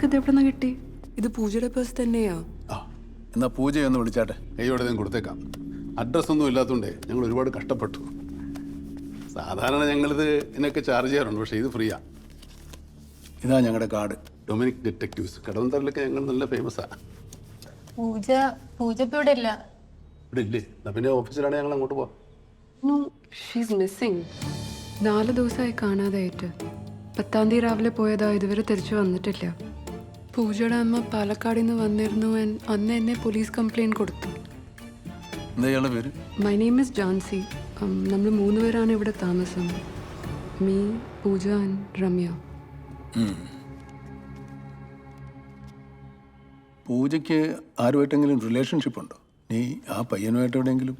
നിനക്കിത് എവിടെ നിന്ന് കിട്ടി? ഇത് പൂജയുടെ പേഴ്സ് തന്നെയാ? ആ എന്നാ പൂജയൊന്ന് വിളിച്ചാട്ടെ, കൈയോടെ ഞാൻ കൊടുത്തേക്കാം. അഡ്രസ്സൊന്നും ഇല്ലാത്തതുകൊണ്ടേ ഞങ്ങൾ ഒരുപാട് കഷ്ടപ്പെട്ടു. സാധാരണ ഞങ്ങളിത് ഇതിനൊക്കെ ചാർജ് ചെയ്യാറുണ്ട്, പക്ഷേ ഇത് ഫ്രീയാ. ഇതാ ഞങ്ങളുടെ കാർഡ്, ഡൊമിനിക് ഡിറ്റക്റ്റീവ്സ്. കടവന്തറിലൊക്കെ ഞങ്ങൾ നല്ല ഫേമസാണ്. പൂജ ഇപ്പൊ ഇവിടെ ഇല്ല. ഇവിടെ ഇല്ലേ? എന്നാ പിന്നെ ഓഫീസിലാണ് ഞങ്ങൾ അങ്ങോട്ട് പോവാം. No, she's missing. 4 ദിവസമായി കാണാതായിട്ട്. 10-ാം തീയതി രാവിലെ പോയതാ, ഇതുവരെ തിരിച്ചു വന്നിട്ടില്ല. പൂജയുടെ അമ്മ പാലക്കാടിൽ നിന്ന് വന്നിരുന്നു. അന്ന് എന്നെ പോലീസ് കംപ്ലൈൻറ്റ് കൊടുത്തു. എന്താ ഇയാളുടെ പേര്? My name is Johnsy. നമ്മൾ 3 പേരാണ് ഇവിടെ താമസം. Me, Pooja and Ramya. പൂജയ്ക്ക് ആരുമായിട്ടെങ്കിലും റിലേഷൻഷിപ്പ് ഉണ്ടോ? നീ ആ പയ്യനുമായിട്ട് എവിടെയെങ്കിലും?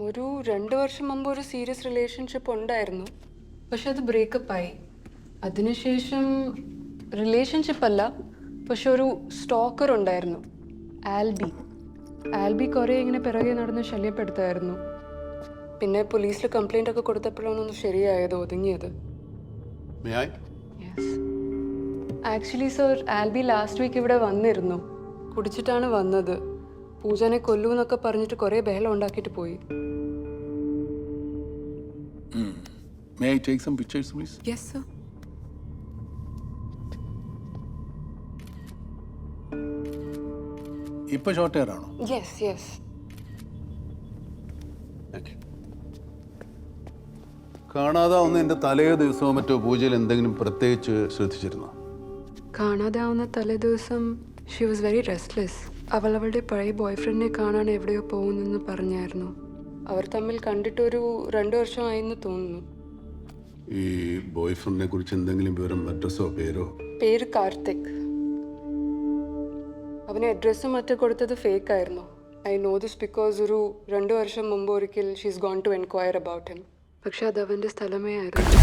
ഒരു 2 വർഷം മുമ്പ് ഒരു സീരിയസ് റിലേഷൻഷിപ്പ് ഉണ്ടായിരുന്നു, പക്ഷെ അത് ബ്രേക്കപ്പ് ആയി. അതിനുശേഷം റിലേഷൻഷിപ്പ് അല്ല, പക്ഷെ ഒരു സ്റ്റോക്കർ ഉണ്ടായിരുന്നു, ആൽബി കുറേ ഇങ്ങനെ പിറകെ നടന്ന് ശല്യപ്പെടുത്തായിരുന്നു. പിന്നെ പോലീസിൽ കംപ്ലൈൻ്റ് ഒക്കെ കൊടുത്തപ്പോഴാണ് ഒന്ന് ശരിയായത്, ഒതുങ്ങിയത്. Actually sir, Albi last week ഇവിടെ വന്നിരുന്നു. കുടിച്ചിട്ടാണ് വന്നത്. പൂജനെ കൊല്ലൂന്നൊക്കെ പറഞ്ഞിട്ട് കുറേ ബഹളം ഉണ്ടാക്കിയിട്ട് പോയി. May I take some pictures, please? Yes, sir. ഇപ്പൊ ഷോർട്ട് ഹെയർ ആണോ? Yes. കാണാതാവുന്ന എൻ്റെ തലേ ദിവസമോ മറ്റോ പൂജയിൽ എന്തെങ്കിലും പ്രത്യേകിച്ച് ശ്രദ്ധിച്ചിരുന്നോ? കാണാതാവുന്ന തലേ ദിവസം ഷി വാസ് വെരി റെസ്റ്റ്ലെസ്. അവളുടെ പഴയ ബോയ്ഫ്രണ്ടിനെ കാണാൻ എവിടെയോ പോകുന്നെന്ന് പറഞ്ഞായിരുന്നു. അവർ തമ്മിൽ കണ്ടിട്ട് ഒരു 2 വർഷമായെന്ന് തോന്നുന്നു. ഈ ബോയ്ഫ്രണ്ടിനെ കുറിച്ച് എന്തെങ്കിലും വിവരം, അഡ്രസ്സോ പേരോ? പേര് കാർത്തിക്. അവന് അഡ്രസ്സും മറ്റും കൊടുത്തത് ഫേക്ക് ആയിരുന്നു. ഐ നോ ദിസ് ബിക്കോസ് ഒരു 2 വർഷം മുമ്പ് ഒരിക്കൽ she's gone to enquire about him. പക്ഷെ അത് അവൻ്റെ സ്ഥലമേ ആയിരുന്നു.